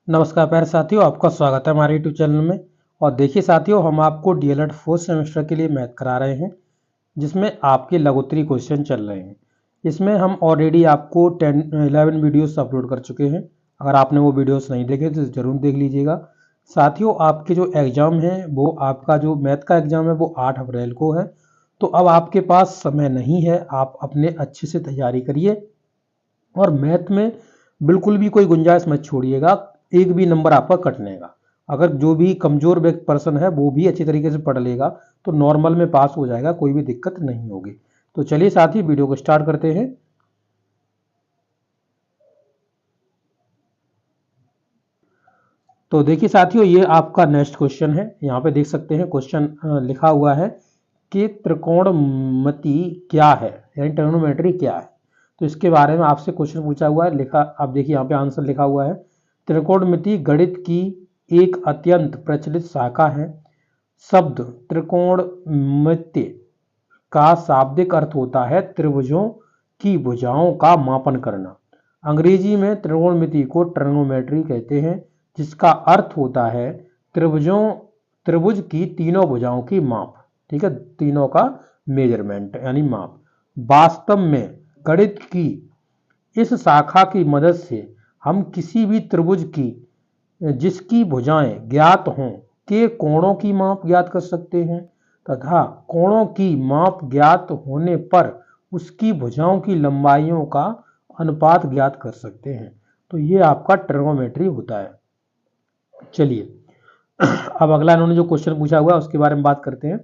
नमस्कार प्यारे साथियों, आपका स्वागत है हमारे यूट्यूब चैनल में। और देखिए साथियों, हम आपको डीएलएड फोर्थ सेमेस्टर के लिए मैथ करा रहे हैं, जिसमें आपके लघुत्तरी क्वेश्चन चल रहे हैं। इसमें हम ऑलरेडी आपको 11 वीडियोस अपलोड कर चुके हैं। अगर आपने वो वीडियोस नहीं देखे तो ज़रूर देख लीजिएगा। साथियों, आपके जो एग्ज़ाम है वो आपका जो मैथ का एग्ज़ाम है वो 8 अप्रैल को है। तो अब आपके पास समय नहीं है, आप अपने अच्छे से तैयारी करिए और मैथ में बिल्कुल भी कोई गुंजाइश मत छोड़िएगा, एक भी नंबर आपका कटने का। अगर जो भी कमज़ोर पर्सन है वो भी अच्छी तरीके से पढ़ लेगा तो नॉर्मल में पास हो जाएगा, कोई भी दिक्कत नहीं होगी। तो चलिए साथी, वीडियो को स्टार्ट करते हैं। तो देखिए साथियों, ये आपका नेक्स्ट क्वेश्चन है। यहाँ पे देख सकते हैं क्वेश्चन लिखा हुआ है कि त्रिकोणमिति क्या है, यानी ट्रिग्नोमेट्री क्या है। तो इसके बारे में आपसे क्वेश्चन पूछा हुआ है, लिखा आप देखिए यहाँ पे आंसर लिखा हुआ है। त्रिकोणमिति गणित की एक अत्यंत प्रचलित शाखा है। शब्द त्रिकोणमिति का शाब्दिक अर्थ होता है त्रिभुजों की भुजाओं का मापन करना। अंग्रेजी में त्रिकोणमिति को ट्रिग्नोमेट्री कहते हैं, जिसका अर्थ होता है त्रिभुज की तीनों भुजाओं की माप। ठीक है, तीनों का मेजरमेंट यानी माप। वास्तव में गणित की इस शाखा की मदद से हम किसी भी त्रिभुज की जिसकी भुजाएं ज्ञात हों के कोणों की माप ज्ञात कर सकते हैं, तथा कोणों की माप ज्ञात होने पर उसकी भुजाओं की लंबाइयों का अनुपात ज्ञात कर सकते हैं। तो ये आपका ट्रिग्नोमेट्री होता है। चलिए, अब अगला इन्होंने जो क्वेश्चन पूछा हुआ है उसके बारे में बात करते हैं।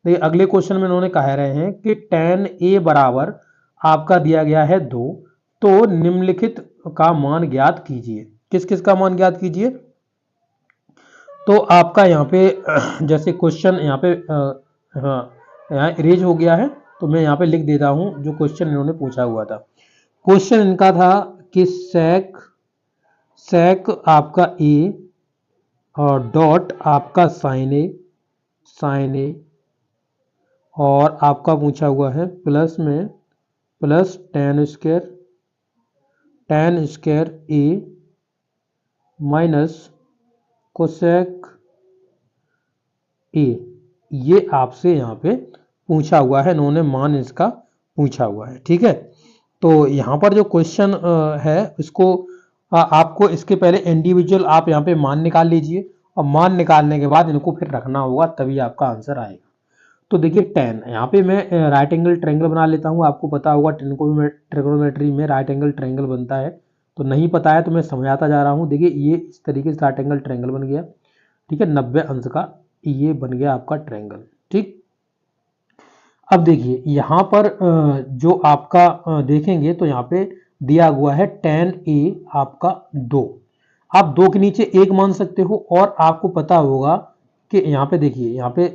देखिए, अगले क्वेश्चन में इन्होंने कह रहे हैं कि tan a बराबर आपका दिया गया है 2, तो निम्नलिखित का मान ज्ञात कीजिए। किस किस का मान ज्ञात कीजिए? तो आपका यहाँ पे जैसे क्वेश्चन यहाँ पे हाँ, यहाँ इरेज हो गया है, तो मैं यहाँ पे लिख देता हूँ जो क्वेश्चन इन्होंने पूछा हुआ था। क्वेश्चन इनका था कि सेक आपका ए और डॉट आपका साइन ए और आपका पूछा हुआ है प्लस में प्लस टेन स्क्वायर ए माइनस कोसेक ए। ये आपसे यहाँ पे पूछा हुआ है, इन्होंने मान इसका पूछा हुआ है। ठीक है, तो यहाँ पर जो क्वेश्चन है इसको आपको इसके पहले इंडिविजुअल आप यहाँ पे मान निकाल लीजिए और मान निकालने के बाद इनको फिर रखना होगा, तभी आपका आंसर आएगा। तो देखिए टेन, यहाँ पे मैं राइट एंगल ट्रायंगल बना लेता हूँ। आपको पता होगा ट्रिग्नोमेट्री में राइट एंगल ट्रायंगल बनता है, तो नहीं पता है तो मैं समझाता जा रहा हूँ। देखिए ये इस तरीके से राइट एंगल ट्रायंगल बन गया। ठीक है, 90 अंश का ये बन गया आपका ट्रायंगल। ठीक, अब देखिए यहाँ पर जो आपका देखेंगे तो यहाँ पे दिया हुआ है tan a आपका 2। आप 2 के नीचे 1 मान सकते हो, और आपको पता होगा कि यहाँ पे देखिए यहाँ पे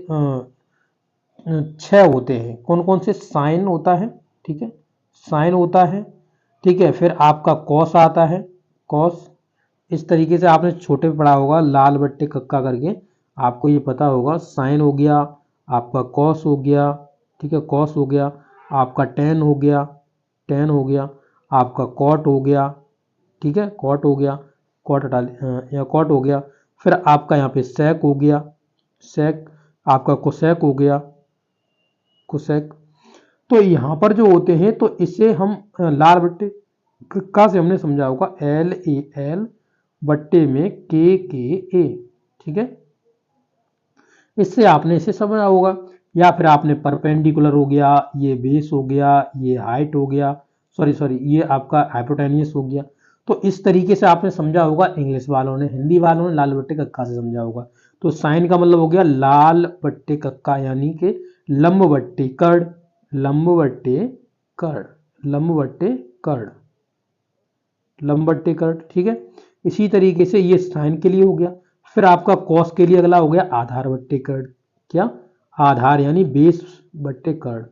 6 होते हैं। कौन कौन से? साइन होता है, ठीक है, साइन होता है। ठीक है, फिर आपका कॉस आता है, कॉस। इस तरीके से आपने छोटे पे पढ़ा होगा लाल बट्टे कक्का करके, आपको ये पता होगा। साइन हो गया, आपका कॉस हो गया, ठीक है, कॉस हो गया, आपका टेन हो गया, टेन हो गया, आपका कॉट हो गया, ठीक है, कॉट हो गया, कॉट हटा या कॉट हो गया। फिर आपका यहाँ पे सेक हो गया, सेक, आपका कोसेक हो गया, कोसेक। तो यहाँ पर जो होते हैं तो इसे हम लाल बट्टे का से हमने समझा होगा एल ए एल बट्टे में के ए। ठीक है, इससे आपने इसे समझा होगा। या फिर आपने परपेंडिकुलर हो गया, ये बेस हो गया, ये हाइट हो गया, सॉरी ये आपका हाइपोटेनियस हो गया। तो इस तरीके से आपने समझा होगा। इंग्लिश वालों ने, हिंदी वालों ने लाल बट्टे कक्का से समझा होगा। तो साइन का मतलब हो गया लाल बट्टे कक्का, यानी कि लंब बट्टे कर्ण, लंब बट्टे कर्ण, लंब बट्टे कर्ण, लंब बट्टे कर्ण। ठीक है, इसी तरीके से ये साइन के लिए हो गया। फिर आपका कॉस के लिए अगला हो गया आधार बट्टे कर्ण। क्या? आधार, यानी बेस बट्टे कर्ण,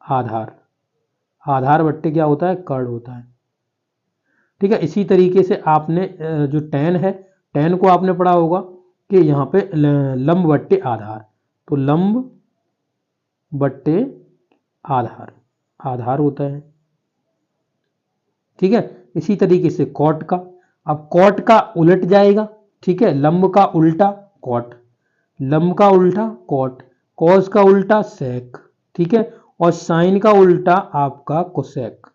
आधार, आधार बट्टे क्या होता है? कर्ण होता है। ठीक है, इसी तरीके से आपने जो टेन है, टेन को आपने पढ़ा होगा कि यहाँ पे लंब बट्टे आधार, तो लंब बट्टे आधार, आधार होता है। ठीक है, इसी तरीके से कॉट का अब कॉट का उलट जाएगा, ठीक है, लंब का उल्टा कॉट, लंब का उल्टा कॉट, कॉस का उल्टा सेक, ठीक है, और साइन का उल्टा आपका कोसेक।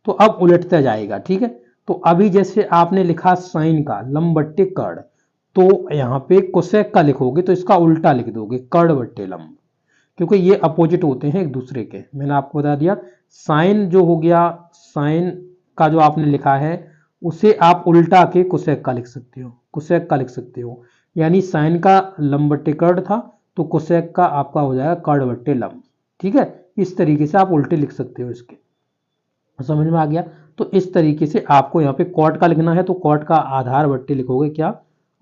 तो अब उलटता जाएगा, ठीक है। तो अभी जैसे आपने लिखा साइन का लंब बट्टे कर्ण, तो यहाँ पे कोसेक का लिखोगे तो इसका उल्टा लिख दोगे कर्ण बट्टे लंब, क्योंकि ये अपोजिट होते हैं एक दूसरे के। मैंने आपको बता दिया साइन जो हो गया, साइन का जो आपने लिखा है उसे आप उल्टा के कोसेक का लिख सकते हो, कोसेक का लिख सकते हो। यानी साइन का लंब बट्टे कर्ण था तो कोसेक का आपका हो जाएगा कर्ण बट्टे लंब, ठीक है। इस तरीके से आप उल्टे लिख सकते हो इसके, समझ में आ गया। तो इस तरीके से आपको यहाँ पे कॉट का लिखना है तो कॉट का आधार बट्टे लिखोगे क्या,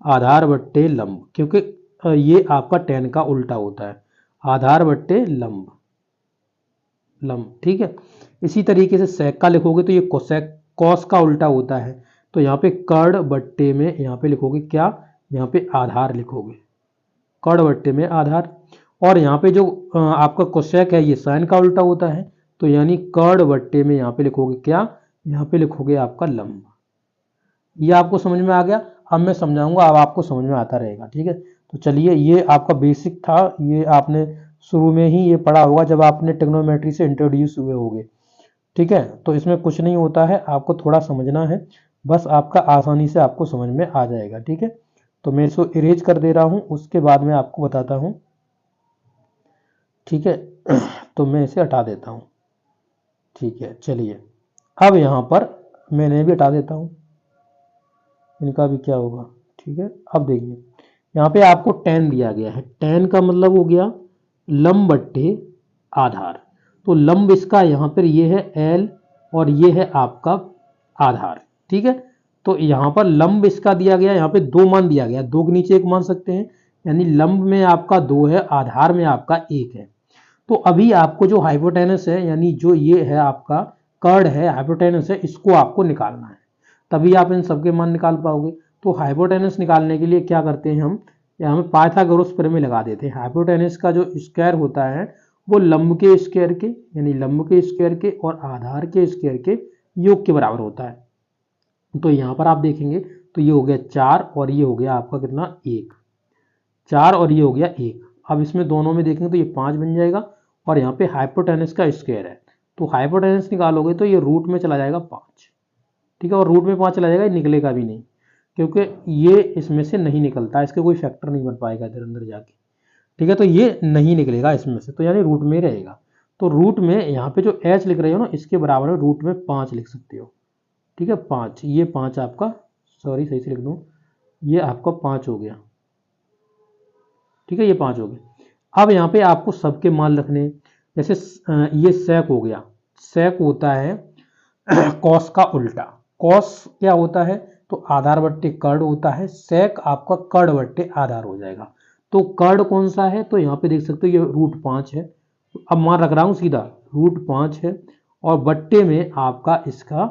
आधार बट्टे लंब, क्योंकि ये आपका टेन का उल्टा होता है, आधार बट्टे लंब, लंब, ठीक है। इसी तरीके से सेक का लिखोगे तो ये कोसेक कॉस का उल्टा होता है, तो यहाँ पे कर्ण बट्टे में यहाँ पे लिखोगे क्या, यहाँ पे आधार लिखोगे, कर्ण बट्टे में आधार। और यहाँ पे जो आपका कोसेक है ये साइन का उल्टा होता है, तो यानी कर्ण बट्टे में यहाँ पे लिखोगे क्या, यहाँ पे लिखोगे आपका लंब। ये आपको समझ में आ गया। अब मैं समझाऊंगा, अब आपको समझ में आता रहेगा, ठीक है। तो चलिए, ये आपका बेसिक था, ये आपने शुरू में ही ये पढ़ा होगा जब आपने ट्रिग्नोमेट्री से इंट्रोड्यूस हुए होंगे, ठीक है। तो इसमें कुछ नहीं होता है, आपको थोड़ा समझना है, बस आपका आसानी से आपको समझ में आ जाएगा, ठीक है। तो मैं इसको इरेज कर दे रहा हूँ, उसके बाद मैं आपको बताता हूँ, ठीक है। तो मैं इसे हटा देता हूँ, ठीक है। चलिए, अब यहाँ पर मैंने भी हटा देता हूँ, इनका भी क्या होगा, ठीक है। अब देखिए यहाँ पे आपको टेन दिया गया है, टेन का मतलब हो गया लंब बट्टे आधार। तो लंब इसका यहाँ पर ये है एल और ये है आपका आधार, ठीक है। तो यहाँ पर लंब इसका दिया गया, यहाँ पे दो मान दिया गया, दो के नीचे एक मान सकते हैं, यानी लंब में आपका दो है, आधार में आपका एक है। तो अभी आपको जो हाइपोटेनस है, यानी जो ये है आपका कर्ण है, हाइपोटेनस है, इसको आपको निकालना है, तभी आप इन सबके मान निकाल पाओगे। तो हाइपोटेनस निकालने के लिए क्या करते हैं हम, यहाँ में पाइथागोरस प्रमेय लगा देते हैं। हाइपोटेनस का जो स्क्वायर होता है वो लंब के स्क्वायर के, यानी लंब के स्क्वायर के और आधार के स्क्वायर के योग के बराबर होता है। तो यहाँ पर आप देखेंगे तो ये हो गया 4 और ये हो गया आपका कितना 1, 4 और ये हो गया 1। अब इसमें दोनों में देखेंगे तो ये 5 बन जाएगा और यहाँ पे हाइपोटेनस का स्क्वायर है, तो हाइपोटेनस निकालोगे तो ये रूट में चला जाएगा 5, ठीक है। और रूट में 5 चला जाएगा, निकलेगा भी नहीं, क्योंकि ये इसमें से नहीं निकलता, इसके कोई फैक्टर नहीं बन पाएगा इधर अंदर जाके, ठीक है। तो ये नहीं निकलेगा इसमें से, तो यानी रूट में रहेगा। तो रूट में यहाँ पे जो h लिख रहे हो ना, इसके बराबर में रूट में 5 लिख सकते हो, ठीक है। 5, ये 5 आपका, सॉरी सही से लिख दूँ, ये आपका 5 हो गया, ठीक है, ये 5 हो गया। अब यहाँ पे आपको सबके मान रखने, जैसे ये सेक हो गया, सेक होता है कॉस का उल्टा, कॉस क्या होता है तो आधार बट्टे कर्ण होता है, सेक आपका कर्ण बट्टे आधार हो जाएगा। तो कर्ण कौन सा है, तो यहाँ पे देख सकते हो ये रूट 5 है, अब मान रख रहा हूँ सीधा, रूट 5 है और बट्टे में आपका इसका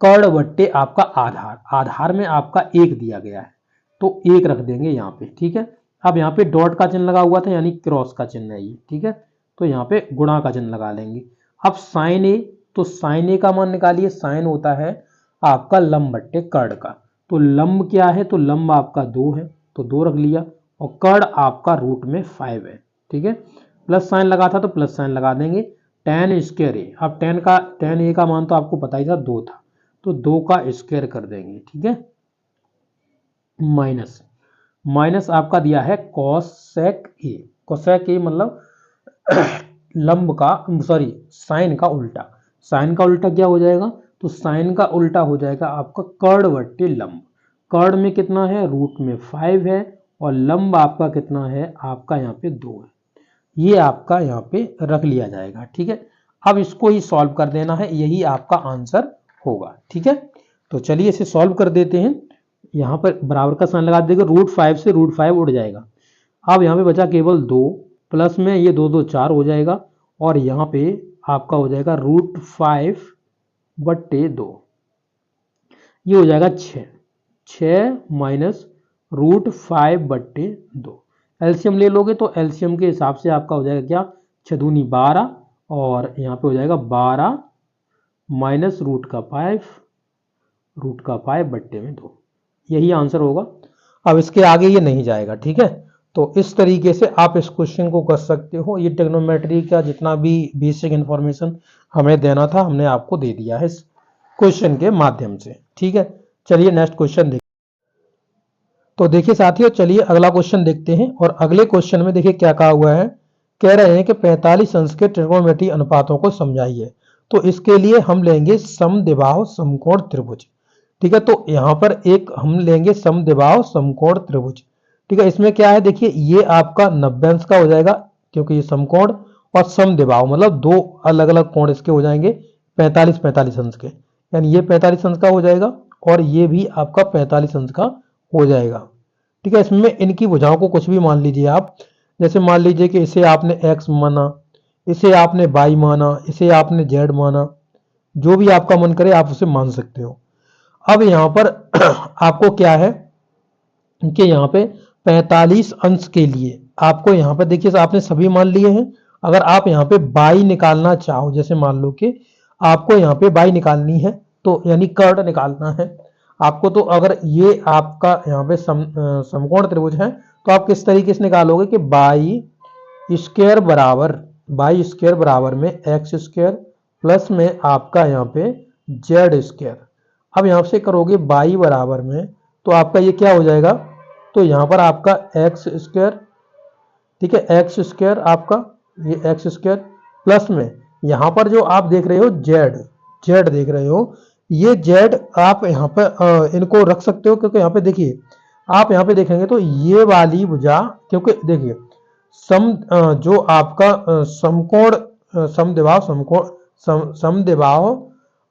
कर्ण बट्टे आपका आधार, आधार में आपका 1 दिया गया है तो 1 रख देंगे यहाँ पे, ठीक है। अब यहाँ पे डॉट का चिन्ह लगा हुआ था, यानी क्रॉस का चिन्ह है ये, ठीक है। तो यहाँ पे गुणा का चिन्ह लगा लेंगे। अब साइन ए, तो साइन ए का मान निकालिए, साइन होता है आपका लंब बट्टे कर्ण का। तो लंब क्या है, तो लंब आपका 2 है तो 2 रख लिया, और कर्ण आपका रूट में 5 है, ठीक है। प्लस साइन लगा था तो प्लस साइन लगा देंगे, टेन स्क्वायर ए, अब टेन ए का मान तो आपको पता ही था 2 था, तो 2 का स्क्वायर कर देंगे, ठीक है। माइनस, माइनस आपका दिया है कोसेक ए, कोसेक ए मतलब लंब का, सॉरी साइन का उल्टा, साइन का उल्टा क्या हो जाएगा, तो साइन का उल्टा हो जाएगा आपका कर्ण बट्टे लंब। कर्ण में कितना है, रूट में 5 है और लंब आपका कितना है, आपका यहाँ पे 2 है, ये आपका यहाँ पे रख लिया जाएगा, ठीक है। अब इसको ही सॉल्व कर देना है, यही आपका आंसर होगा, ठीक है। तो चलिए इसे सॉल्व कर देते हैं। यहाँ पर बराबर का साइन लगा देंगे, रूट 5 से रूट 5 उड़ जाएगा। अब यहाँ पे बचा केवल 2, प्लस में ये 2 2 4 हो जाएगा और यहाँ पे आपका हो जाएगा रूट 5 बट्टे 2, ये हो जाएगा 6, 6 माइनस रूट 5 बट्टे 2। एलसीएम ले लोगे तो एलसीएम के हिसाब से आपका हो जाएगा क्या, 6 दूनी 12 और यहाँ पे हो जाएगा 12 माइनस रूट का 5 रूट का पाई बट्टे में 2, यही आंसर होगा। अब इसके आगे ये नहीं जाएगा, ठीक है। तो इस तरीके से आप इस क्वेश्चन को कर सकते हो। ये ट्रिग्नोमेट्री का जितना भी बेसिक इंफॉर्मेशन हमें देना था हमने आपको दे दिया है इस क्वेश्चन के माध्यम से, ठीक है। चलिए नेक्स्ट क्वेश्चन देखिए। तो देखिए साथियों, चलिए अगला क्वेश्चन देखते हैं। और अगले क्वेश्चन में देखिए क्या कहा हुआ है। कह रहे हैं कि 45 अंश के ट्रिग्नोमेट्री अनुपातों को समझाइए। तो इसके लिए हम लेंगे समद्विबाहु समकोण त्रिभुज, ठीक है। तो यहाँ पर एक हम लेंगे समद्विबाहु समकोण त्रिभुज, ठीक है। इसमें क्या है देखिए, ये आपका 90 अंश का हो जाएगा क्योंकि ये समकोण, और समद्विबाहु मतलब दो अलग अलग कोण इसके हो जाएंगे 45-45 अंश के, यानी ये 45 अंश का हो जाएगा और ये भी आपका 45 अंश का हो जाएगा, ठीक है। इसमें इनकी भुजाओं को कुछ भी मान लीजिए आप, जैसे मान लीजिए कि इसे आपने x माना, इसे आपने y माना, इसे आपने z माना, जो भी आपका मन करे आप उसे मान सकते हो। अब यहाँ पर आपको क्या है कि यहाँ पे 45 अंश के लिए आपको यहाँ पर देखिए आपने सभी मान लिए हैं। अगर आप यहाँ पे y निकालना चाहो, जैसे मान लो कि आपको यहाँ पे y निकालनी है, तो यानी कर्ड निकालना है आपको, तो अगर ये आपका यहाँ पे समकोण त्रिभुज है तो आप किस तरीके से निकालोगे कि y स्क्वायर बराबर में x स्क्वायर प्लस में आपका यहाँ पे z स्क्वायर। अब यहाँ से करोगे y बराबर में, तो आपका ये क्या हो जाएगा, तो यहाँ पर आपका एक्स स्क्वायर, ठीक है, एक्स स्क्वायर आपका ये एक्स स्क्वायर प्लस में यहाँ पर जो आप देख रहे हो जेड देख रहे हो, ये जेड आप यहाँ पर इनको रख सकते हो, क्योंकि यहाँ पे देखिए आप यहाँ पे देखेंगे तो ये वाली भुजा, क्योंकि देखिए जो आपका समकोण समद्विबाहु समकोण समद्विबाहु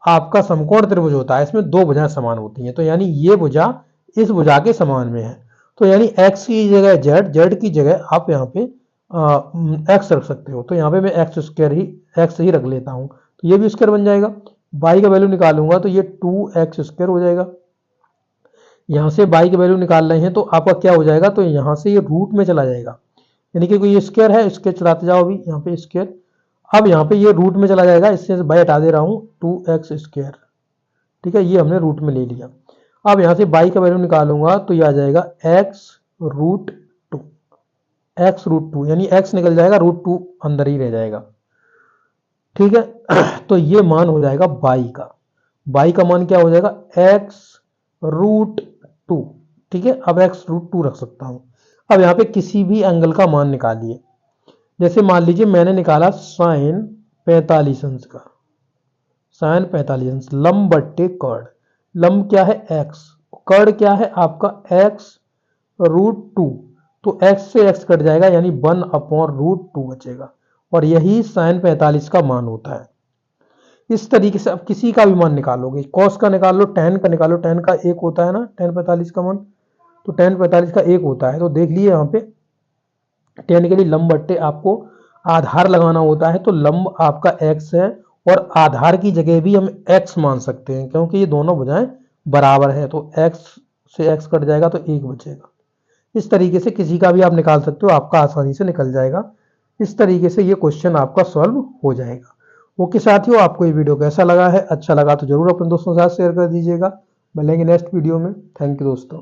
आपका समकोण त्रिभुज होता है, इसमें दो भुजाएं समान होती हैं, तो यानी ये भुजा इस भुजा के समान में है, तो यानी x की जगह z की जगह आप यहाँ पे x रख सकते हो। तो यहाँ पे मैं x ही रख लेता हूँ, तो ये भी स्क्वायर बन जाएगा। y का वैल्यू निकालूंगा तो ये 2x स्क्वायर हो जाएगा। यहाँ से y की वैल्यू निकाल रहे हैं तो आपका क्या हो जाएगा, तो यहाँ से ये रूट में चला जाएगा, यानी कि कोई स्क्वायर है, स्क्वायर चलाते जाओ अभी यहाँ पे स्क्वायर, अब यहाँ पे ये रूट में चला जाएगा, इससे y हटा दे रहा हूँ 2x स्क्वायर, ठीक है, ये हमने रूट में ले लिया। अब यहाँ से y का वैल्यू निकालूंगा तो ये आ जाएगा x रूट टू, यानी x निकल जाएगा, रूट 2 अंदर ही रह जाएगा, ठीक है। तो ये मान हो जाएगा y का मान क्या हो जाएगा, x रूट 2, ठीक है। अब x रूट 2 रख सकता हूं। अब यहाँ पे किसी भी एंगल का मान निकालिए, जैसे मान लीजिए मैंने निकाला साइन 45 अंश का, साइन 45 अंश लंब बट्टे कर्ड, लंब क्या है x, कर्ड क्या है आपका x रूट 2, तो x से x कट जाएगा यानी 1/√2 बचेगा, और यही साइन 45 का मान होता है। इस तरीके से अब किसी का भी मान निकालोगे, कॉस का निकाल लो, tan का निकालो, tan का 1 होता है ना, tan 45 का मान, तो tan 45 का 1 होता है। तो देख लिए यहाँ पे tan के लिए लंब बट्टे आपको आधार लगाना होता है, तो लंब आपका x है और आधार की जगह भी हम x मान सकते हैं, क्योंकि ये दोनों भुजाएं बराबर है, तो x से x कट जाएगा तो 1 बचेगा। इस तरीके से किसी का भी आप निकाल सकते हो, आपका आसानी से निकल जाएगा। इस तरीके से ये क्वेश्चन आपका सॉल्व हो जाएगा। ओके साथियों, आपको ये वीडियो कैसा लगा है, अच्छा लगा तो जरूर अपने दोस्तों के साथ शेयर कर दीजिएगा। मिलेंगे नेक्स्ट वीडियो में। थैंक यू दोस्तों।